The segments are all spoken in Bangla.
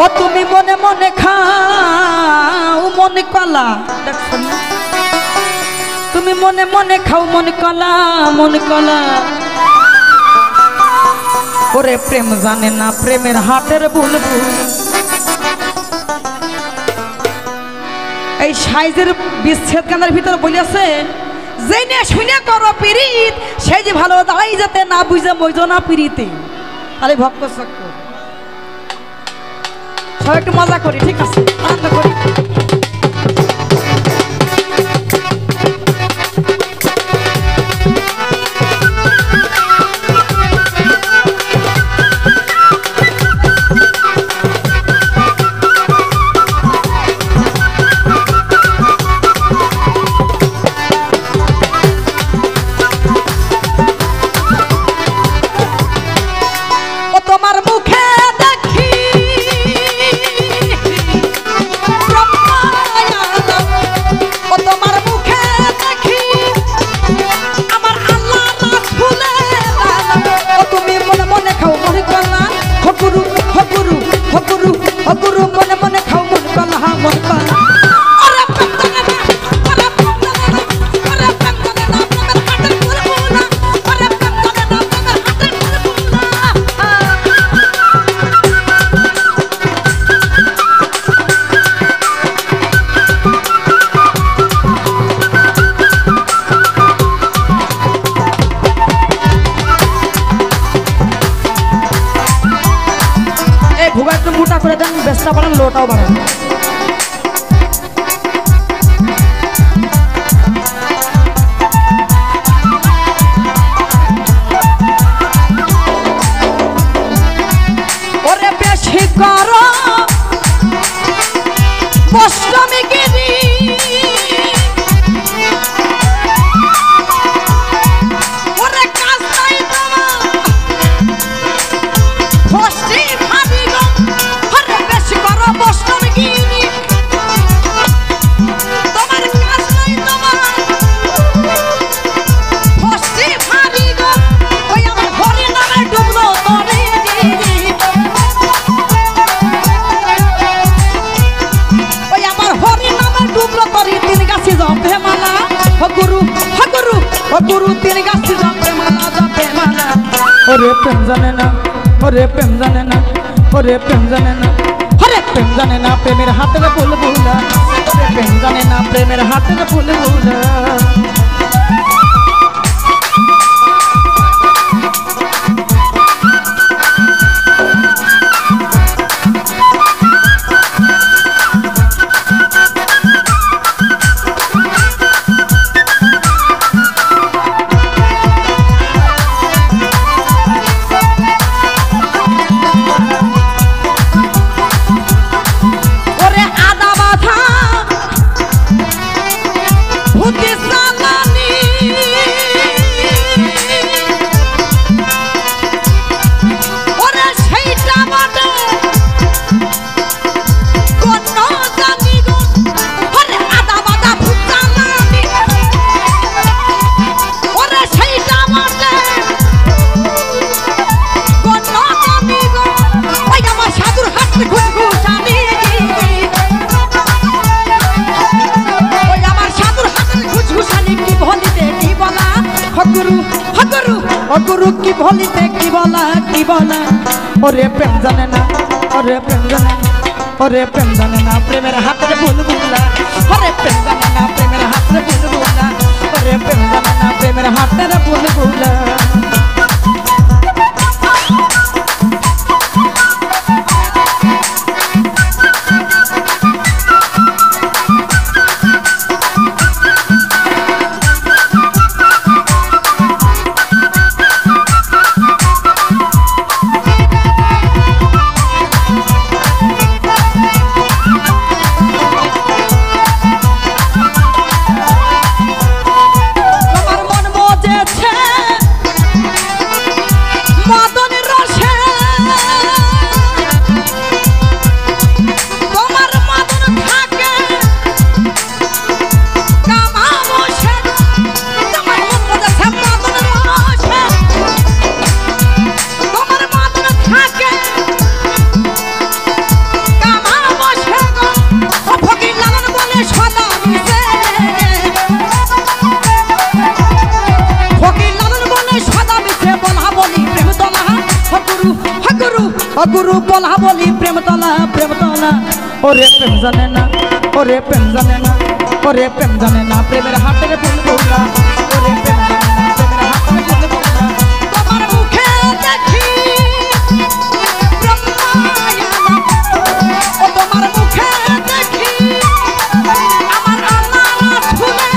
ও তুমি মনে মনে খাও মনে কলা দেখছো না তুমি মনে মনে খাও মনে কলা ওরে প্রেম জানে না প্রেমের হাটের বুলবুল এই সাইজের বিচ্ছেদ গানের ভিতর বলেছে জেনে শুনে করো পিরিত সেই যে ভালো দাঁড়াই যেতে না বুঝে মইজো না পিরিতে তাহলে ভক্ত চক্র সবাই একটু মজা করি ঠিক আছে আনন্দ করি মোটা করে দেন বেস্তা বাড়ান লোটাও বাড়ান ওরে বেশি করো বষ্টমী গিরি ওরে কাজ নাই তোমার বষ্টি ভাবি গো ওরে বেশি করো বষ্টমী গিরি তোমার কাজ নাই তোমার বষ্টি ভাবি গো ওই আমার হরি নামে ডুবলো তরে ওই আমার হরি নামে ডুবলো তরে তিন গাছি জপে মালা ও গুরু ও গুরু তিন গাছি জপে মালা ওরে প্রেম জানে না ওরে প্রেম জানে না ওরে প্রেম জানে না ওরে প্রেম জানে না প্রেমের হাতের বুলবুলা ওরে প্রেম জানে না প্রেমের হাতের বুলবুলা গুরু কি বলিতে কি বলা ওরে প্রেম জানে না ওরে প্রেম জানে না ওরে প্রেম জানে না প্রেমের হাতের বুলবুলা ওরে প্রেম জানে না প্রেমের হাতের বুলবুলা ওরে প্রেম জানে না প্রেমের হাতের বুলবুলা গুরু বলা বলি প্রেম তলা ওরে প্রেম জানে না ওরে প্রেম জানে না ওরে প্রেম জানে না প্রেমের হাতের ফুল বউলা ওরে প্রেম জানে না প্রেমের হাতের ফুল বউলা তোমার মুখে দেখি ও তোমার মুখে দেখি আমার আল্লাহ ফুলে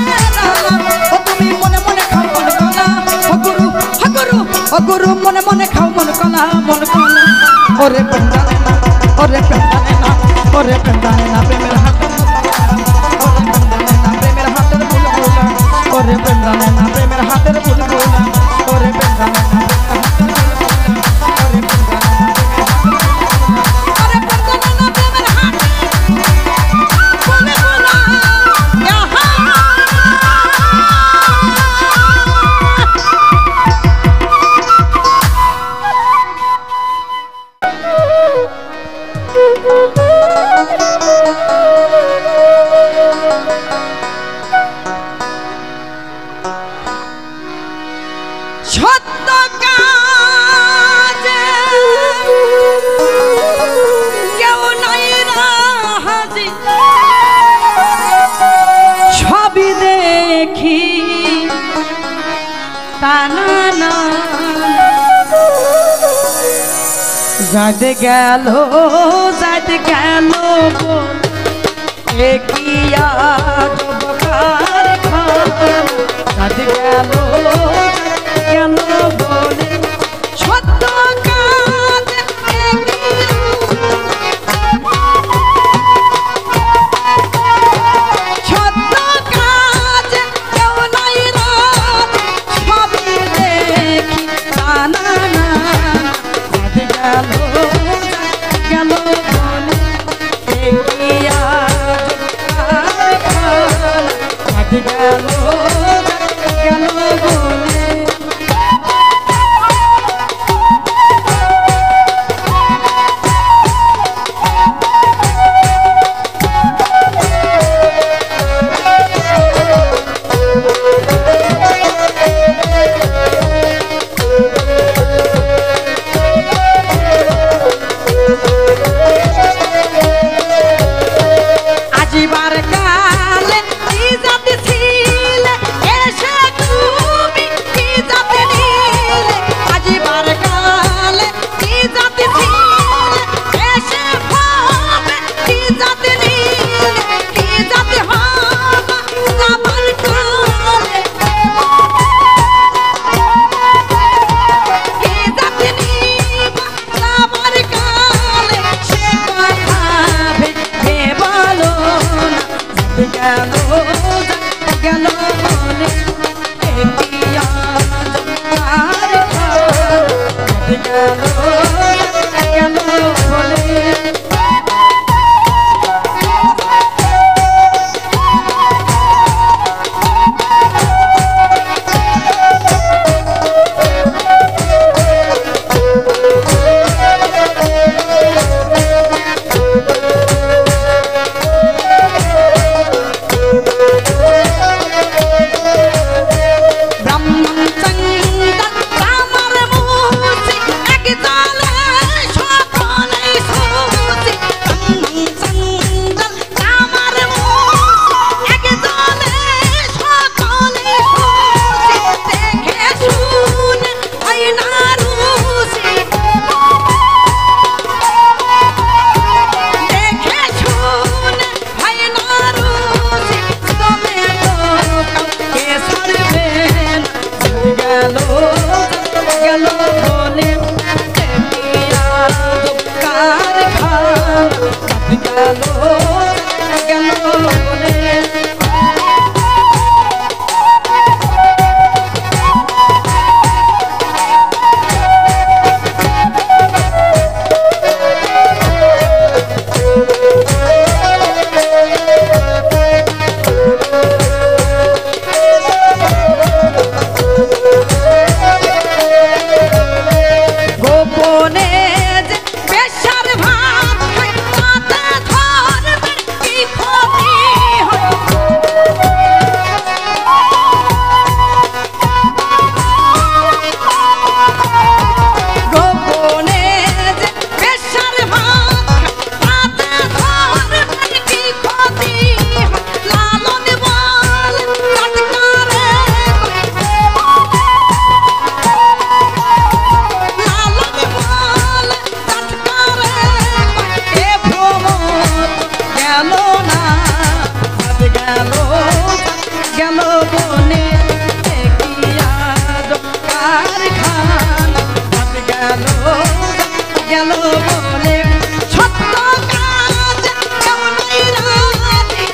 ও তুমি মনে মনে খাও মন কলা ও গুরু মনে মনে খাও মন কলা ওরে প্রেম জানে না ওরে প্রেম জানে না ওরে প্রেম জানে না প্রেমের হাতের ওরে প্রেম জানে না প্রেমের হাতের ফুল বউলা ওরে প্রেম জানে না যাইতে গেল একিয়া বকার যাইতে গেল বলে সত্য কাজ সত্য কাজ কেউ নাই রাত সবই দেখি জানা না গেল বলে একিয়া গেল বলে গোপনে যে পেশার ভাত খাই তাতে ধরবে বলে সত্য কাজ কেমনই রাজি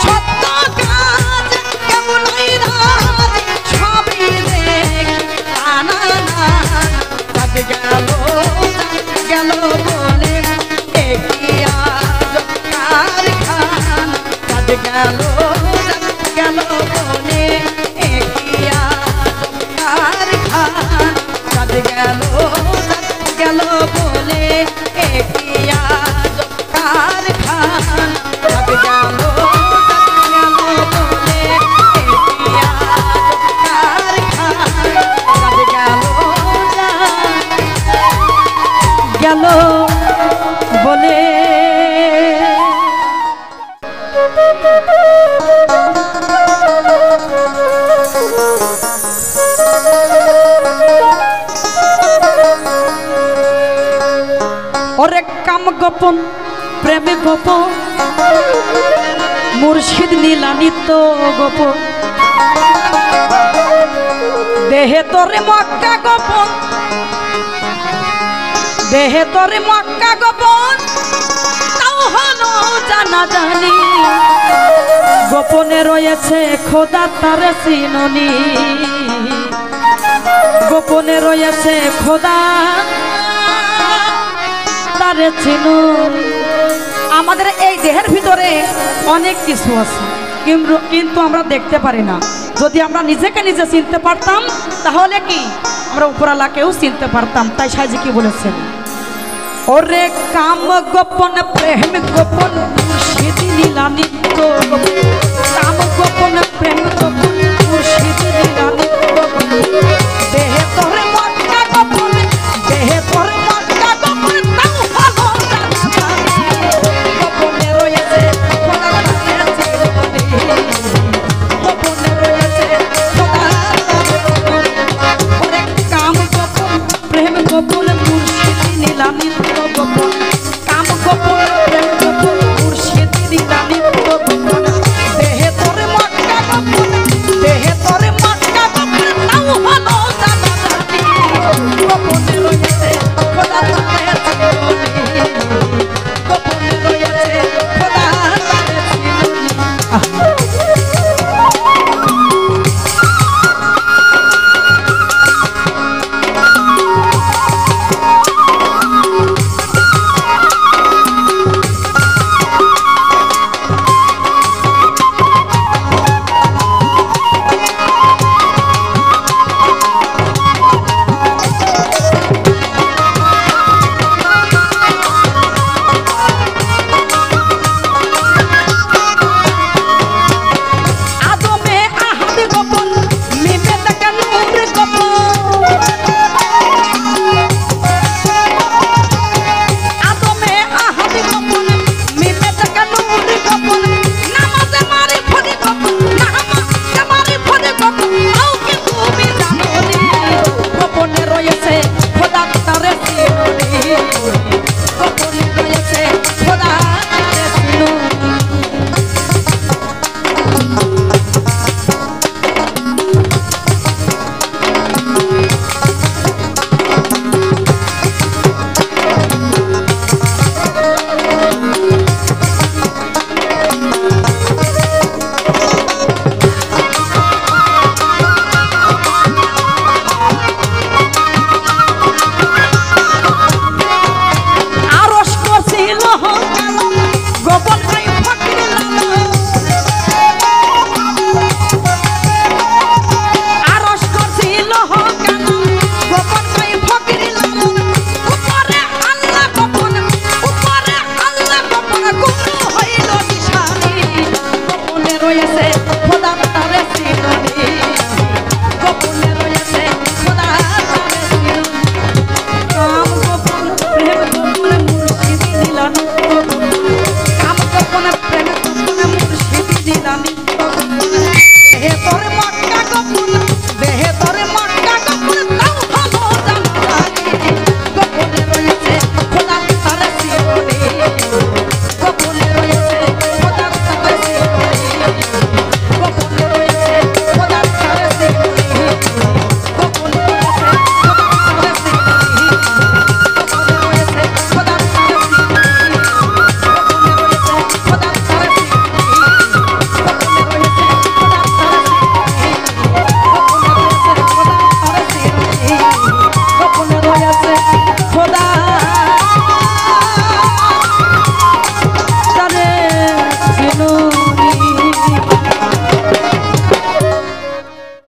সত্য কাজ কেমনই রাজি সবই দেখি না চাঁদ গেল বলে একই আজ কারখানা চাঁদ গেল বলে একই আজ কারখানা চাঁদ গেল বলে একই আজ কারখানা চাঁদ গেল বলে একই আজ কারখানা চাঁদ গেল বলে ওরে কাম গোপন প্রেম গোপন মুর্শিদ নীলানিত গোপন দেহে তোরে মক্কা গোপন দেহে তোরে মক্কা গোপন তাও হলো জানা জানি গোপনে রয়েছে খোদা তার চিননি গোপনে রয়েছে খোদা তারে চিনুনি আমাদের এই দেহের ভিতরে অনেক কিছু আছে কিন্তু আমরা দেখতে পারি না যদি আমরা নিজেকে নিজে চিনতে পারতাম তাহলে কি আমরা উপরালাকেও চিনতে পারতাম তাই সাইজি কি বলেছেন ওরে কাম গোপন প্রেম গোপন মুর্শিদ নীলানিত গোপন কাম গোপন প্রেম গোপন মুর্শিদ নীলানিত গোপন দেহে তোরে মক্কা গোপন দেহে তোরে মক্কা গোপন তাও ভালো গোপনে রয়েছে গোপনে রয়েছে ওরে কাম গোপন প্রেম গোপন